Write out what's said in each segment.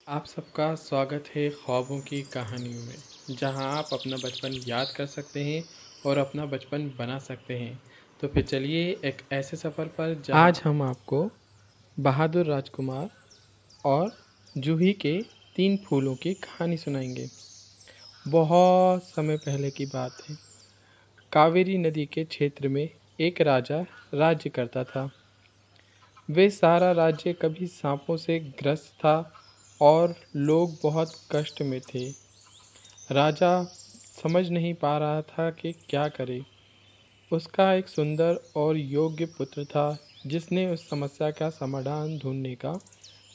आप सबका स्वागत है ख्वाबों की कहानियों में, जहां आप अपना बचपन याद कर सकते हैं और अपना बचपन बना सकते हैं। तो फिर चलिए एक ऐसे सफ़र पर आज हम आपको बहादुर राजकुमार और जूही के 3 फूलों की कहानी सुनाएंगे। बहुत समय पहले की बात है। कावेरी नदी के क्षेत्र में एक राजा राज्य करता था। वे सारा राज्य कभी सांपों से ग्रस्त था और लोग बहुत कष्ट में थे। राजा समझ नहीं पा रहा था कि क्या करे। उसका एक सुंदर और योग्य पुत्र था, जिसने उस समस्या का समाधान ढूंढने का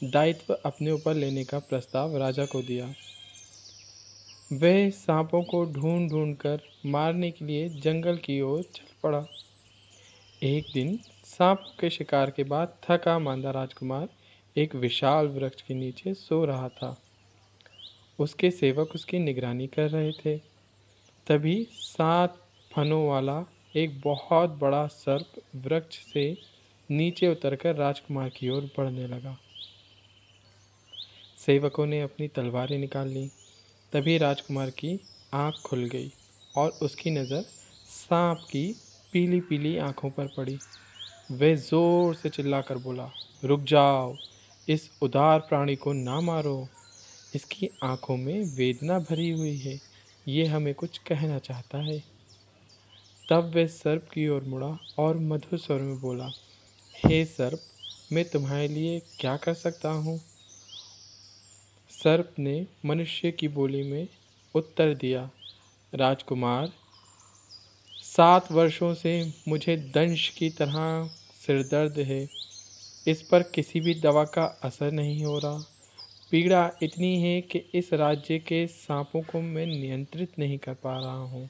दायित्व अपने ऊपर लेने का प्रस्ताव राजा को दिया। वह सांपों को ढूंढ ढूंढ कर मारने के लिए जंगल की ओर चल पड़ा। एक दिन सांप के शिकार के बाद थका मांदा राजकुमार एक विशाल वृक्ष के नीचे सो रहा था। उसके सेवक उसकी निगरानी कर रहे थे। तभी 7 फनों वाला एक बहुत बड़ा सर्प वृक्ष से नीचे उतरकर राजकुमार की ओर बढ़ने लगा। सेवकों ने अपनी तलवारें निकाल ली। तभी राजकुमार की आंख खुल गई और उसकी नज़र सांप की पीली पीली आंखों पर पड़ी। वह जोर से चिल्लाकर बोला, रुक जाओ, इस उदार प्राणी को ना मारो। इसकी आंखों में वेदना भरी हुई है। ये हमें कुछ कहना चाहता है। तब वह सर्प की ओर मुड़ा और मधुर स्वर में बोला, हे सर्प, मैं तुम्हारे लिए क्या कर सकता हूँ? सर्प ने मनुष्य की बोली में उत्तर दिया, राजकुमार, 7 वर्षों से मुझे दंश की तरह सिरदर्द है। इस पर किसी भी दवा का असर नहीं हो रहा। पीड़ा इतनी है कि इस राज्य के सांपों को मैं नियंत्रित नहीं कर पा रहा हूँ।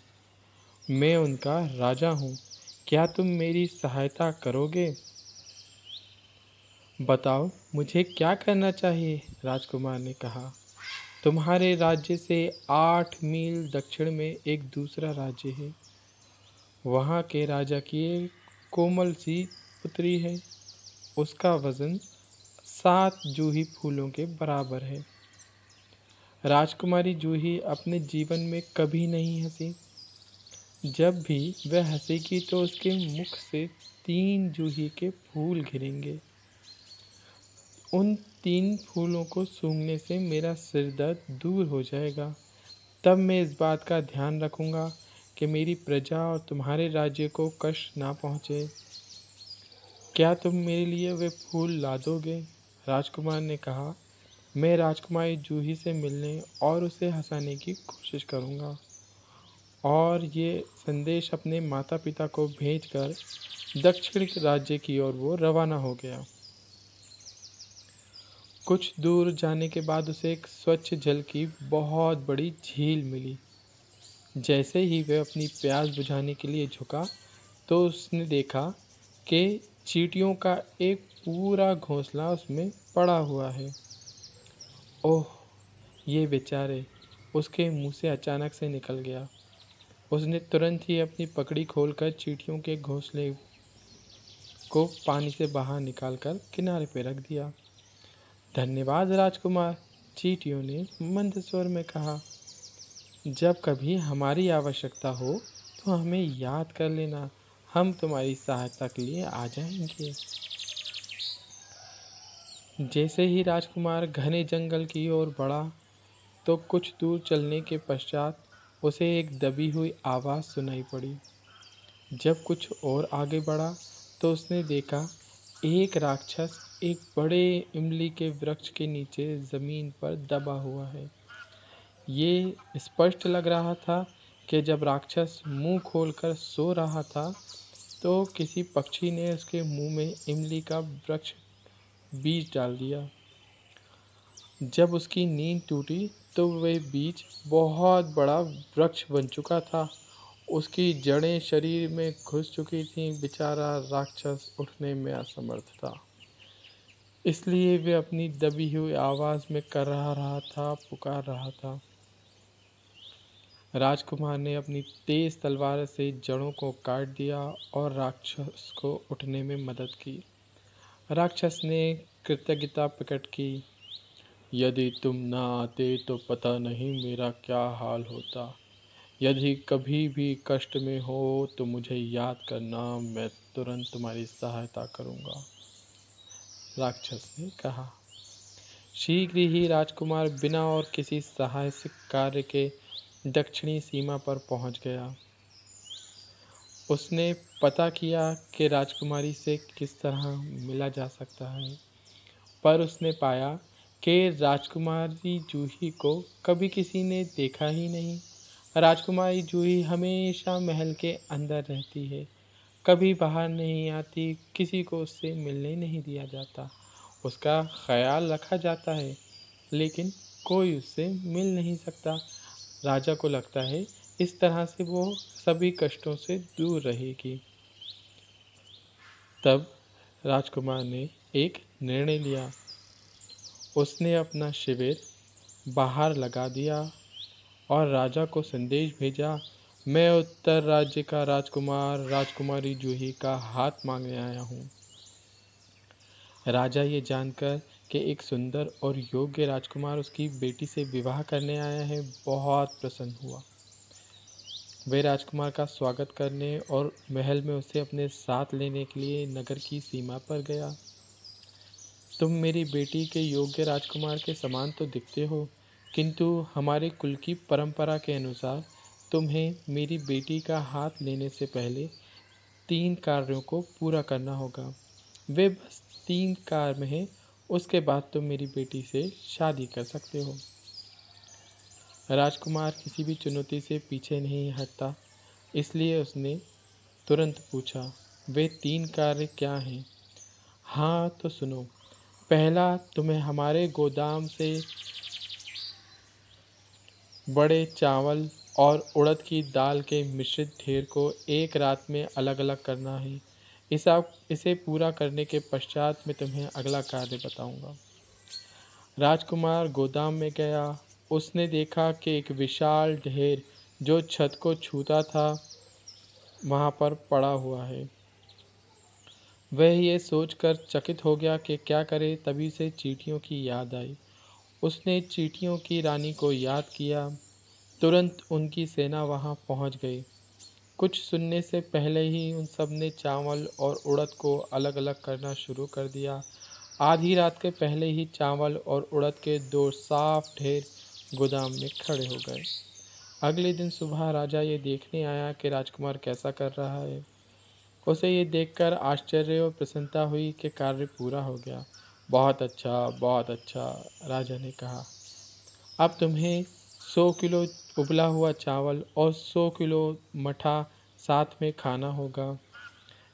मैं उनका राजा हूँ। क्या तुम मेरी सहायता करोगे? बताओ, मुझे क्या करना चाहिए? राजकुमार ने कहा। तुम्हारे राज्य से 8 मील दक्षिण में एक दूसरा राज्य है। वहाँ के राजा की एक कोमल सी पुत्री है। उसका वजन 7 जूही फूलों के बराबर है। राजकुमारी जूही अपने जीवन में कभी नहीं हंसी। जब भी वह हंसेगी तो उसके मुख से 3 जूही के फूल गिरेंगे। उन 3 फूलों को सूंघने से मेरा सिर दर्द दूर हो जाएगा। तब मैं इस बात का ध्यान रखूंगा कि मेरी प्रजा और तुम्हारे राज्य को कष्ट ना पहुँचे। क्या तुम मेरे लिए वे फूल ला दोगे? राजकुमार ने कहा, मैं राजकुमारी जूही से मिलने और उसे हंसाने की कोशिश करूंगा। और ये संदेश अपने माता पिता को भेजकर दक्षिण राज्य की ओर वो रवाना हो गया। कुछ दूर जाने के बाद उसे एक स्वच्छ जल की बहुत बड़ी झील मिली। जैसे ही वह अपनी प्यास बुझाने के लिए झुका तो उसने देखा कि चींटियों का एक पूरा घोंसला उसमें पड़ा हुआ है। ओह, ये बेचारे! उसके मुंह से अचानक से निकल गया। उसने तुरंत ही अपनी पकड़ी खोलकर चींटियों के घोंसले को पानी से बाहर निकालकर किनारे पर रख दिया। धन्यवाद राजकुमार, चींटियों ने मंद स्वर में कहा। जब कभी हमारी आवश्यकता हो तो हमें याद कर लेना। हम तुम्हारी सहायता के लिए आ जाएंगे। जैसे ही राजकुमार घने जंगल की ओर बढ़ा तो कुछ दूर चलने के पश्चात उसे एक दबी हुई आवाज़ सुनाई पड़ी। जब कुछ और आगे बढ़ा तो उसने देखा एक राक्षस एक बड़े इमली के वृक्ष के नीचे ज़मीन पर दबा हुआ है। ये स्पष्ट लग रहा था कि जब राक्षस मुंह खोलकर सो रहा था तो किसी पक्षी ने उसके मुंह में इमली का वृक्ष बीज डाल दिया। जब उसकी नींद टूटी तो वह बीज बहुत बड़ा वृक्ष बन चुका था। उसकी जड़ें शरीर में घुस चुकी थीं। बेचारा राक्षस उठने में असमर्थ था। इसलिए वह अपनी दबी हुई आवाज़ में कर रहा था, पुकार रहा था। राजकुमार ने अपनी तेज तलवार से जड़ों को काट दिया और राक्षस को उठने में मदद की। राक्षस ने कृतज्ञता प्रकट की, यदि तुम ना आते तो पता नहीं मेरा क्या हाल होता। यदि कभी भी कष्ट में हो तो मुझे याद करना, मैं तुरंत तुम्हारी सहायता करूँगा। राक्षस ने कहा। शीघ्र ही राजकुमार बिना और किसी साहसिक कार्य के दक्षिणी सीमा पर पहुंच गया। उसने पता किया कि राजकुमारी से किस तरह मिला जा सकता है, पर उसने पाया कि राजकुमारी जूही को कभी किसी ने देखा ही नहीं। राजकुमारी जूही हमेशा महल के अंदर रहती है, कभी बाहर नहीं आती, किसी को उससे मिलने नहीं दिया जाता। उसका ख्याल रखा जाता है, लेकिन कोई उससे मिल नहीं सकता। राजा को लगता है इस तरह से वो सभी कष्टों से दूर रहेगी। तब राजकुमार ने एक निर्णय लिया। उसने अपना शिविर बाहर लगा दिया और राजा को संदेश भेजा, मैं उत्तर राज्य का राजकुमार राजकुमारी जूही का हाथ मांगने आया हूँ। राजा ये जानकर कि एक सुंदर और योग्य राजकुमार उसकी बेटी से विवाह करने आया है, बहुत प्रसन्न हुआ। वे राजकुमार का स्वागत करने और महल में उसे अपने साथ लेने के लिए नगर की सीमा पर गया। तुम मेरी बेटी के योग्य राजकुमार के समान तो दिखते हो, किंतु हमारे कुल की परंपरा के अनुसार तुम्हें मेरी बेटी का हाथ लेने से पहले 3 कार्यों को पूरा करना होगा। वे बस 3 कार्य हैं, उसके बाद तुम मेरी बेटी से शादी कर सकते हो। राजकुमार किसी भी चुनौती से पीछे नहीं हटता, इसलिए उसने तुरंत पूछा, वे 3 कार्य क्या हैं? हाँ तो सुनो। पहला, तुम्हें हमारे गोदाम से बड़े चावल और उड़द की दाल के मिश्रित ढेर को एक रात में अलग अलग करना है। इसे पूरा करने के पश्चात मैं तुम्हें अगला कार्य बताऊंगा। राजकुमार गोदाम में गया। उसने देखा कि एक विशाल ढेर जो छत को छूता था वहाँ पर पड़ा हुआ है। वह ये सोचकर चकित हो गया कि क्या करे, तभी से चींटियों की याद आई। उसने चींटियों की रानी को याद किया। तुरंत उनकी सेना वहां पहुंच गई। कुछ सुनने से पहले ही उन सब ने चावल और उड़द को अलग अलग करना शुरू कर दिया। आधी रात के पहले ही चावल और उड़द के 2 साफ ढेर गोदाम में खड़े हो गए। अगले दिन सुबह राजा ये देखने आया कि राजकुमार कैसा कर रहा है। उसे ये देखकर आश्चर्य और प्रसन्नता हुई कि कार्य पूरा हो गया। बहुत अच्छा, राजा ने कहा। अब तुम्हें 100 किलो उबला हुआ चावल और 100 किलो मठा साथ में खाना होगा।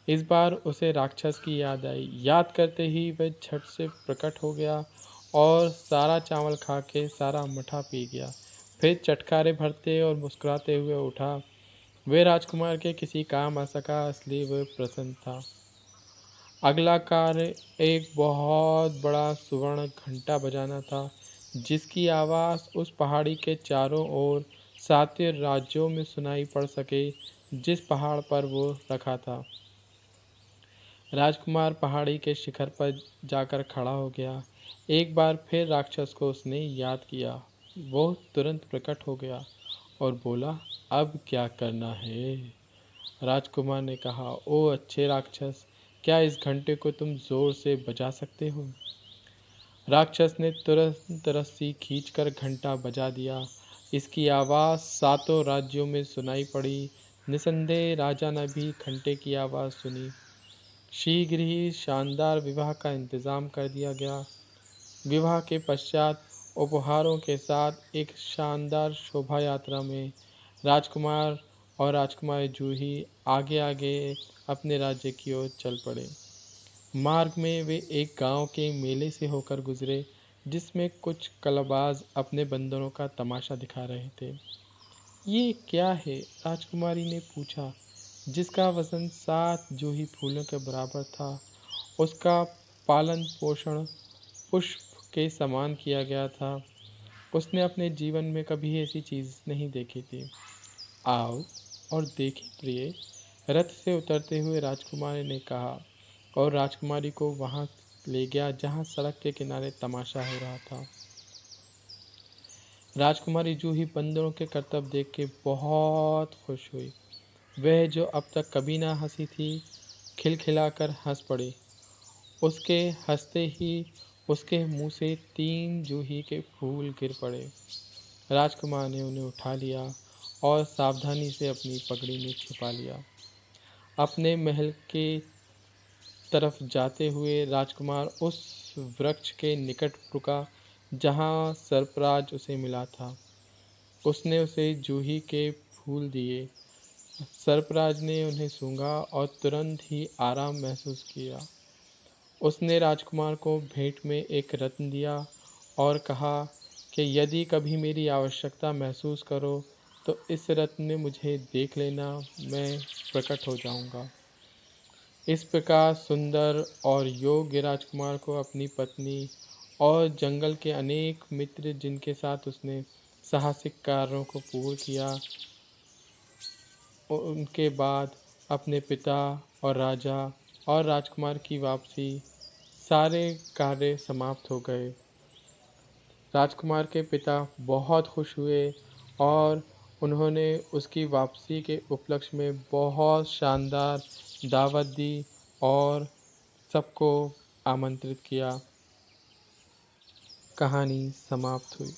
इस बार उसे राक्षस की याद आई। याद करते ही वह झट से प्रकट हो गया और सारा चावल खा के सारा मठा पी गया। फिर चटखारे भरते और मुस्कुराते हुए उठा। वे राजकुमार के किसी काम आ सका, इसलिए वह प्रसन्न था। अगला कार्य एक बहुत बड़ा सुवर्ण घंटा बजाना था, जिसकी आवाज़ उस पहाड़ी के चारों ओर 7 राज्यों में सुनाई पड़ सके जिस पहाड़ पर वो रखा था। राजकुमार पहाड़ी के शिखर पर जाकर खड़ा हो गया। एक बार फिर राक्षस को उसने याद किया। वो तुरंत प्रकट हो गया और बोला, अब क्या करना है? राजकुमार ने कहा, ओ अच्छे राक्षस, क्या इस घंटे को तुम जोर से बजा सकते हो? राक्षस ने तुरंत रस्सी खींचकर घंटा बजा दिया। इसकी आवाज़ 7 राज्यों में सुनाई पड़ी। निसंदेह राजा ने भी घंटे की आवाज़ सुनी। शीघ्र ही शानदार विवाह का इंतज़ाम कर दिया गया। विवाह के पश्चात उपहारों के साथ एक शानदार शोभा यात्रा में राजकुमार और राजकुमारी जूही आगे आगे अपने राज्य की ओर चल पड़े। मार्ग में वे एक गांव के मेले से होकर गुजरे, जिसमें कुछ कलाबाज अपने बंदरों का तमाशा दिखा रहे थे। ये क्या है? राजकुमारी ने पूछा, जिसका वजन 7 जूही फूलों के बराबर था। उसका पालन पोषण पुष्प के समान किया गया था। उसने अपने जीवन में कभी ऐसी चीज़ नहीं देखी थी। आओ और देखें प्रिय, रथ से उतरते हुए राजकुमारी ने कहा और राजकुमारी को वहाँ ले गया जहाँ सड़क के किनारे तमाशा हो रहा था। राजकुमारी जूही बंदरों के करतब देख के बहुत खुश हुई। वह जो अब तक कभी ना हंसी थी, खिलखिलाकर हंस पड़ी। उसके हंसते ही उसके मुंह से 3 जूही के फूल गिर पड़े। राजकुमार ने उन्हें उठा लिया और सावधानी से अपनी पगड़ी में छिपा लिया। अपने महल के तरफ जाते हुए राजकुमार उस वृक्ष के निकट रुका जहाँ सरफराज उसे मिला था। उसने उसे जूही के फूल दिए। सरफराज ने उन्हें सूंघा और तुरंत ही आराम महसूस किया। उसने राजकुमार को भेंट में एक रत्न दिया और कहा कि यदि कभी मेरी आवश्यकता महसूस करो तो इस रत्न में मुझे देख लेना, मैं प्रकट हो जाऊंगा। इस प्रकार सुंदर और योग्य राजकुमार को अपनी पत्नी और जंगल के अनेक मित्र जिनके साथ उसने साहसिक कार्यों को पूर्ण किया, और उनके बाद अपने पिता और राजा और राजकुमार की वापसी, सारे कार्य समाप्त हो गए। राजकुमार के पिता बहुत खुश हुए और उन्होंने उसकी वापसी के उपलक्ष्य में बहुत शानदार दावत दी और सबको आमंत्रित किया। कहानी समाप्त हुई।